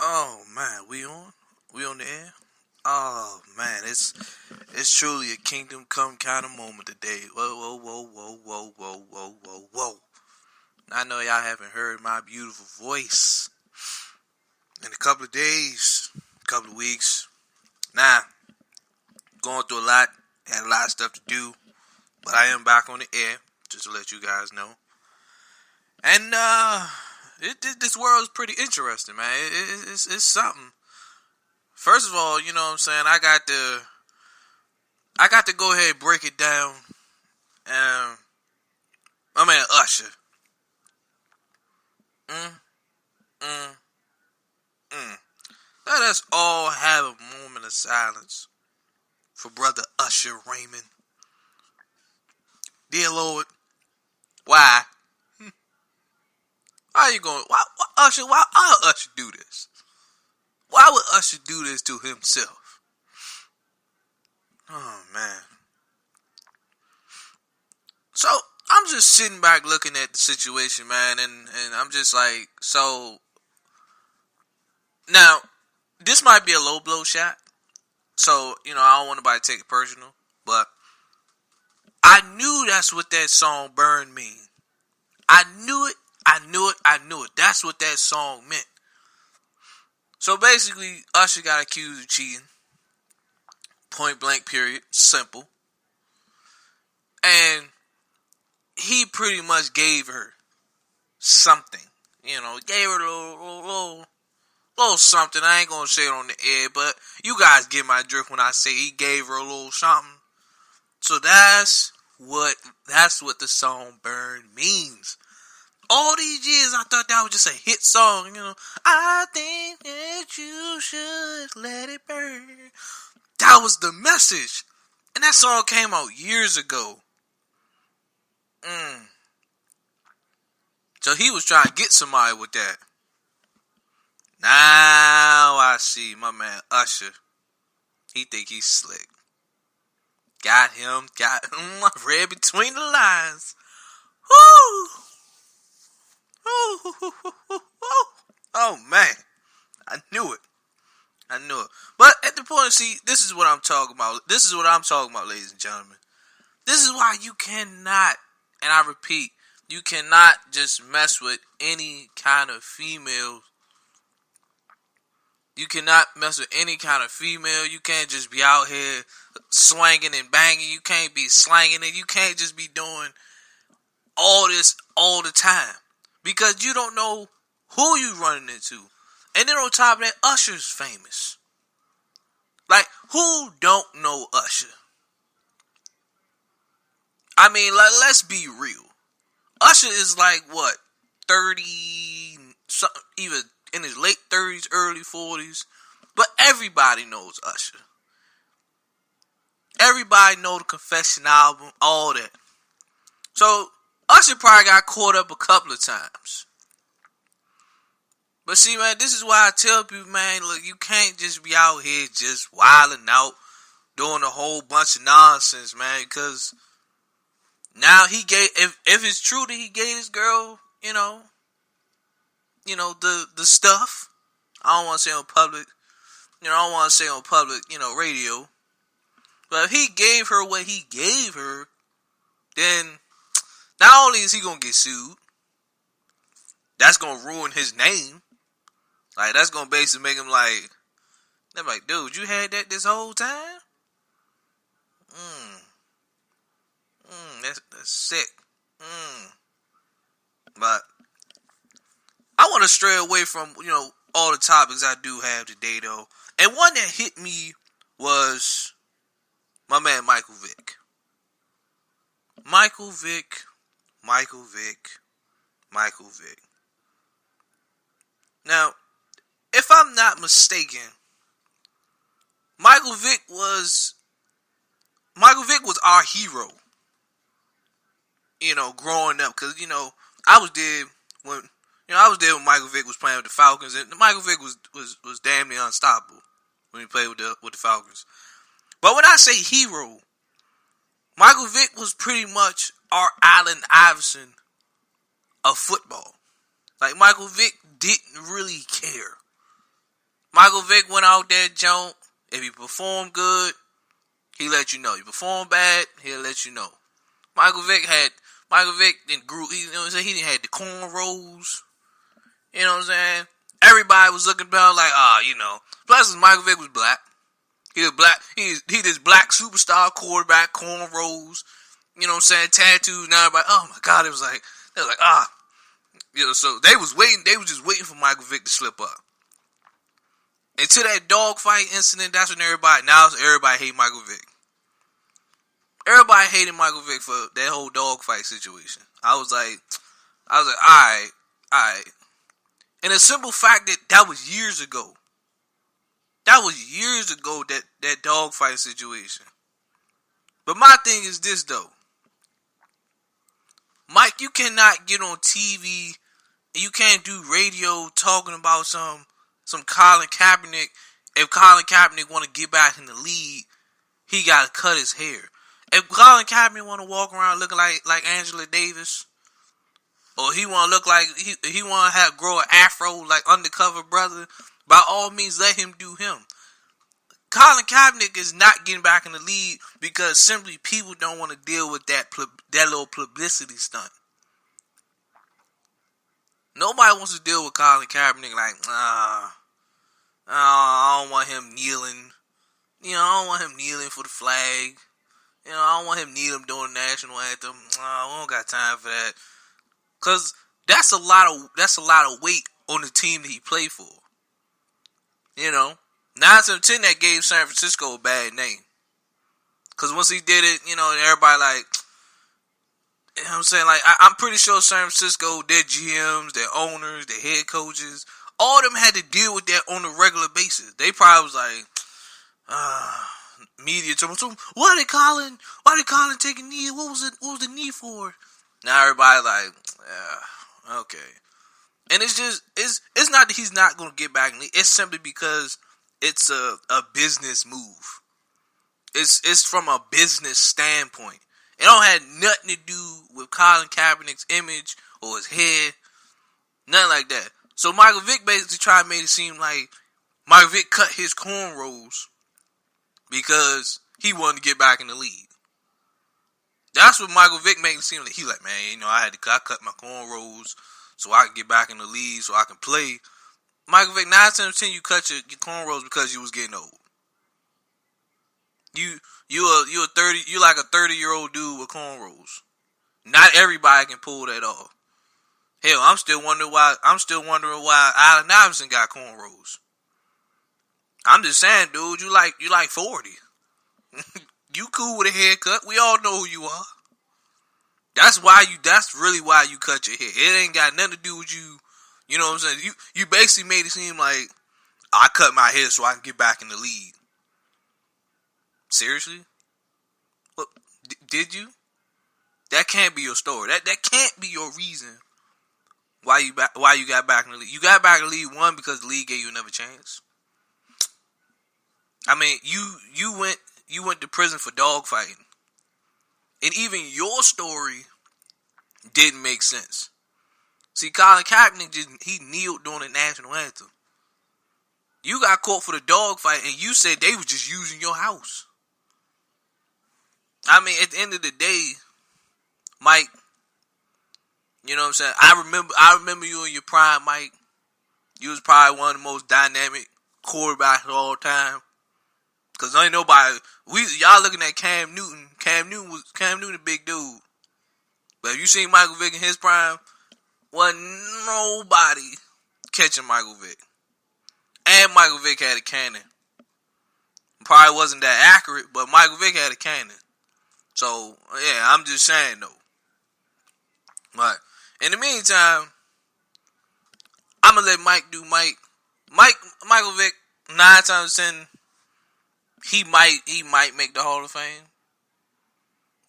Oh man, we on? We on the air? Oh man, it's truly a kingdom come kind of moment today. Whoa, whoa, whoa, whoa, whoa, whoa, whoa, whoa, whoa. I know y'all haven't heard my beautiful voice in a couple of days, couple of weeks. Nah, going through a lot, had a lot of stuff to do, but I am back on the air, just to let you guys know. And this world is pretty interesting, man. It's something. First of all, you know what I'm saying, I got to go ahead and break it down. My man Usher. Mm. Let us all have a moment of silence for brother Usher Raymond. Dear Lord, why? Why you going? Why Usher? Why Usher do this? Why would Usher do this to himself? Oh man. So I'm just sitting back looking at the situation, man, and I'm just like, so now this might be a low blow shot. So, you know, I don't want nobody to take it personal, but I knew that's what that song Burn mean. I knew it. That's what that song meant. So basically, Usher got accused of cheating. Point blank period. Simple. And he pretty much gave her something. You know, gave her a little something. I ain't gonna say it on the air, but you guys get my drift when I say he gave her a little something. So that's what the song Burn means. All these years I thought that was just a hit song, you know. I think that you should let it burn. That was the message. And that song came out years ago. So he was trying to get somebody with that. Now I see my man Usher. He think he's slick. Got him. I read between the lines. Woo! Oh man, I knew it. But at the point, see, this is what I'm talking about. Ladies and gentlemen. This is why you cannot, and I repeat, you cannot just mess with any kind of female. You cannot mess with any kind of female. You can't just be out here swinging and banging. You can't be slanging it. You can't just be doing all this all the time. Because you don't know who you running into. And then on top of that, Usher's famous. Like, who don't know Usher? I mean, like, let's be real. Usher is like, what, 30, even in his late 30s, early 40s. But everybody knows Usher. Everybody know the Confession album, all that. So, Usher probably got caught up a couple of times. But see, man, this is why I tell people, man, look, you can't just be out here just wilding out, doing a whole bunch of nonsense, man, because now he gave, if it's true that he gave this girl, you know, the stuff, I don't want to say on public, radio, but if he gave her what he gave her, then not only is he going to get sued, that's going to ruin his name. Like, that's going to basically make him like, they're like, dude, you had that this whole time? That's sick. But I want to stray away from, all the topics I do have today, though. And one that hit me was my man Michael Vick. Michael Vick. Now, if I'm not mistaken, Michael Vick was our hero. Growing up, because I was there when Michael Vick was playing with the Falcons, and Michael Vick was damn near unstoppable when he played with the Falcons. But when I say hero, Michael Vick was pretty much our Allen Iverson of football. Like, Michael Vick didn't really care. Michael Vick went out there, Jones. If he performed good, he let you know. You perform bad, he'll let you know. Michael Vick didn't grew. He, you know what I'm saying? He didn't had the cornrows. You know what I'm saying? Everybody was looking down like, you know. Plus, Michael Vick was black. He was black. He this black superstar quarterback, cornrows. You know what I'm saying? Tattoos. Now everybody, oh my God, they was like, you know. So they was waiting. They was just waiting for Michael Vick to slip up. Until that dogfight incident, that's when everybody hate Michael Vick. Everybody hated Michael Vick for that whole dogfight situation. I was like, alright. And the simple fact that was years ago. That was years ago, that dogfight situation. But my thing is this, though. Mike, you cannot get on TV and you can't do radio talking about some Colin Kaepernick. If Colin Kaepernick want to get back in the league, he got to cut his hair. If Colin Kaepernick want to walk around looking like Angela Davis, or he want to look like he want to grow an afro like Undercover Brother, by all means, let him do him. Colin Kaepernick is not getting back in the league because simply people don't want to deal with that little publicity stunt. Nobody wants to deal with Colin Kaepernick like, I don't want him kneeling. You know, I don't want him kneeling for the flag. You know, I don't want him kneeling during the national anthem. We don't got time for that. Cause that's a lot of weight on the team that he played for. You know, 9 out of 10 that gave San Francisco a bad name. Cause once he did it, you know, everybody like, you know what I'm saying? Like, I'm pretty sure San Francisco, their GMs, their owners, their head coaches, all of them had to deal with that on a regular basis. They probably was like, media told me, why did Colin take a knee? What was the knee for? Now everybody like, yeah, okay. And it's not that he's not gonna get back in the league. It's simply because it's a business move. It's from a business standpoint. It don't have nothing to do with Colin Kaepernick's image or his head. Nothing like that. So Michael Vick basically tried to make it seem like Michael Vick cut his cornrows because he wanted to get back in the league. That's what Michael Vick made it seem like. He like, man, you know, I cut my cornrows so I can get back in the league so I can play. Michael Vick, 9 out of 10 you cut your cornrows because you was getting old. You're like a 30-year-old dude with cornrows. Not everybody can pull that off. Hell, I'm still wondering why Allen Iverson got cornrows. I'm just saying, dude, you like 40. You cool with a haircut. We all know who you are. That's really why you cut your hair. It ain't got nothing to do with you. You know what I'm saying? You basically made it seem like I cut my hair so I can get back in the league. Seriously? What, did you? That can't be your story. That can't be your reason why you got back in the league. You got back in the league, one, because the league gave you another chance. I mean, you went to prison for dogfighting. And even your story didn't make sense. See, Colin Kaepernick he kneeled during the national anthem. You got caught for the dogfight and you said they was just using your house. I mean, at the end of the day, Mike, you know what I'm saying? I remember you in your prime, Mike. You was probably one of the most dynamic quarterbacks of all time. Cause ain't nobody, y'all looking at Cam Newton. Cam Newton a big dude. But if you seen Michael Vick in his prime, wasn't nobody catching Michael Vick. And Michael Vick had a cannon. Probably wasn't that accurate, but Michael Vick had a cannon. So, yeah, I'm just saying, though. But, in the meantime, I'm going to let Mike do Mike. Michael Vick, 9 times out of 10, he might make the Hall of Fame.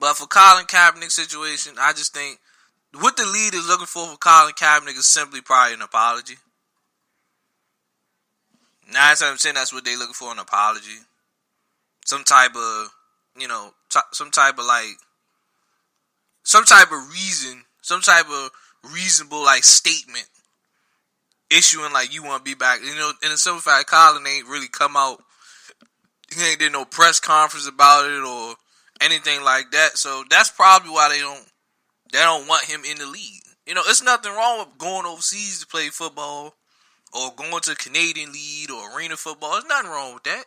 But for Colin Kaepernick's situation, I just think what the league is looking for Colin Kaepernick is simply probably an apology. 9 times out of 10, that's what they're looking for, an apology. Some type of, you know, some type of reason, some type of reasonable, like, statement. issuing like you want to be back. You know, in the simple fact, Colin ain't really come out. He ain't did no press conference about it or anything like that. So that's probably why they don't want him in the league. You know, it's nothing wrong with going overseas to play football or going to Canadian League or arena football. There's nothing wrong with that.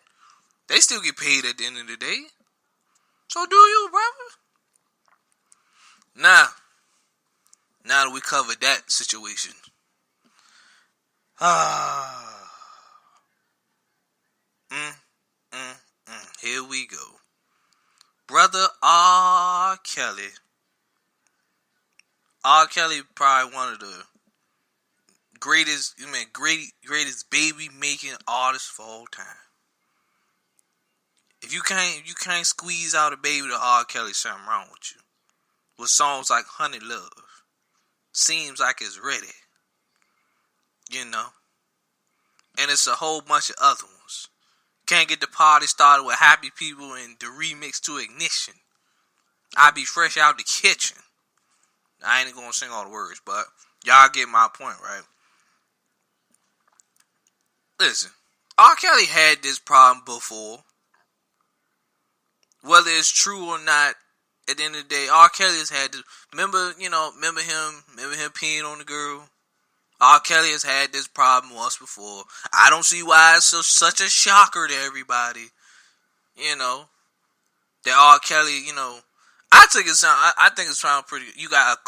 They still get paid at the end of the day. So do you, brother? Now that we covered that situation. Here we go. Brother R. Kelly. R. Kelly probably one of the greatest baby making artists of all time. If you can't squeeze out a baby to R. Kelly, something wrong with you. With songs like Honey Love, Seems Like It's Ready, you know, and it's a whole bunch of other ones. Can't Get the Party Started with Happy People and the remix to Ignition. I Be Fresh Out the Kitchen. I ain't gonna sing all the words, but y'all get my point, right? Listen, R. Kelly had this problem before. Whether it's true or not, at the end of the day, R. Kelly has had this. Remember him peeing on the girl. R. Kelly has had this problem once before. I don't see why it's such a shocker to everybody. You know, that R. Kelly, you know, I think it sounds pretty good. You got a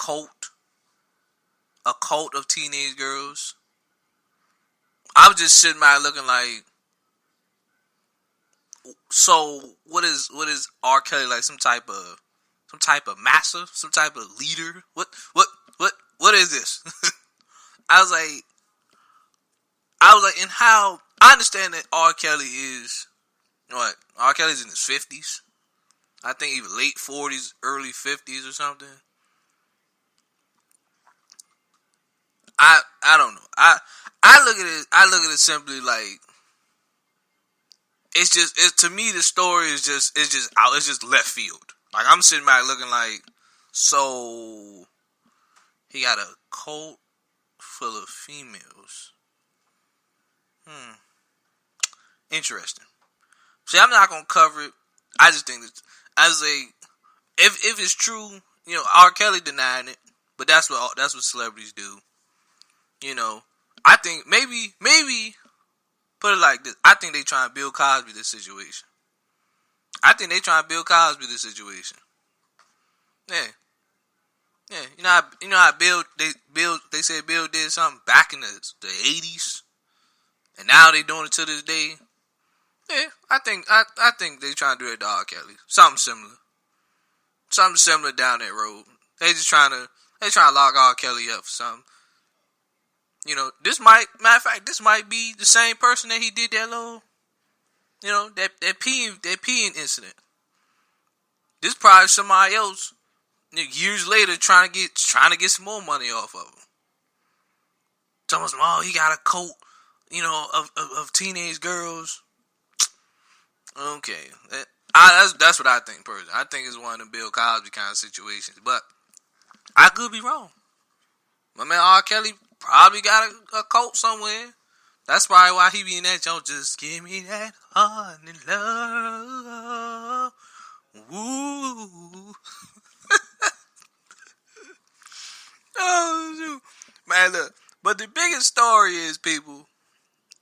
cult of teenage girls. I was just sitting there looking like, so what is R. Kelly like? Some type of master, some type of leader? What is this? I was like, and how I understand that R. Kelly is what? R. Kelly's in his 50s. I think even late 40s, early 50s or something. I don't know. I look at it simply like to me the story is just out. It's just left field. Like I'm sitting back looking like, so he got a cult full of females. Interesting. See, I'm not gonna cover it. I just think that if it's true, you know, R. Kelly denying it, but that's what celebrities do. You know, I think maybe put it like this. I think they trying to Bill Cosby this situation. Yeah. You know how Bill they said Bill did something back in the 80s, and now they doing it to this day. Yeah, I think they trying to do it to R. Kelly. Something similar down that road. They trying to lock R. Kelly up for something. You know, matter of fact, this might be the same person that he did that little, you know, that peeing incident. This probably somebody else years later trying to get some more money off of him. Someone's, oh, he got a cult, you know, of teenage girls. Okay, that's what I think personally. I think it's one of the Bill Cosby kind of situations, but I could be wrong. My man R. Kelly probably got a cult somewhere. That's probably why he be in that joint. Just give me that honey love. Woo. Oh, shoot. Man, look. But the biggest story is, people,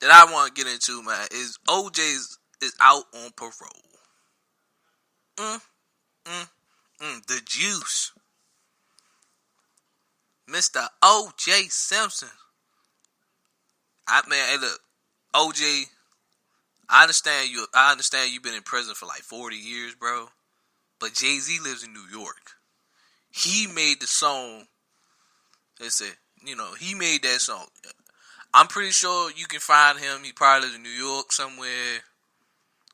that I want to get into, man, is OJ is out on parole. The juice. Mr. O.J. Simpson. Hey, look, OJ, I understand you've been in prison for like 40 years, bro. But Jay-Z lives in New York. He made the song. They said, you know, he made that song. I'm pretty sure you can find him. He probably lives in New York somewhere.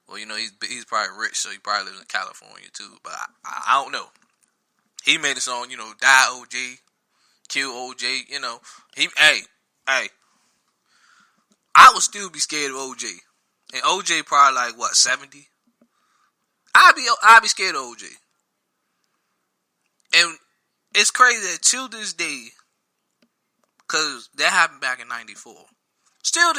Well, you know, he's probably rich, so he probably lives in California too. But I don't know. He made a song, you know, die OJ, kill OJ. You know, hey, I would still be scared of OJ, and OJ probably like what 70. I'd be scared of OJ, and it's crazy that till this day, cause that happened back in '94. Still,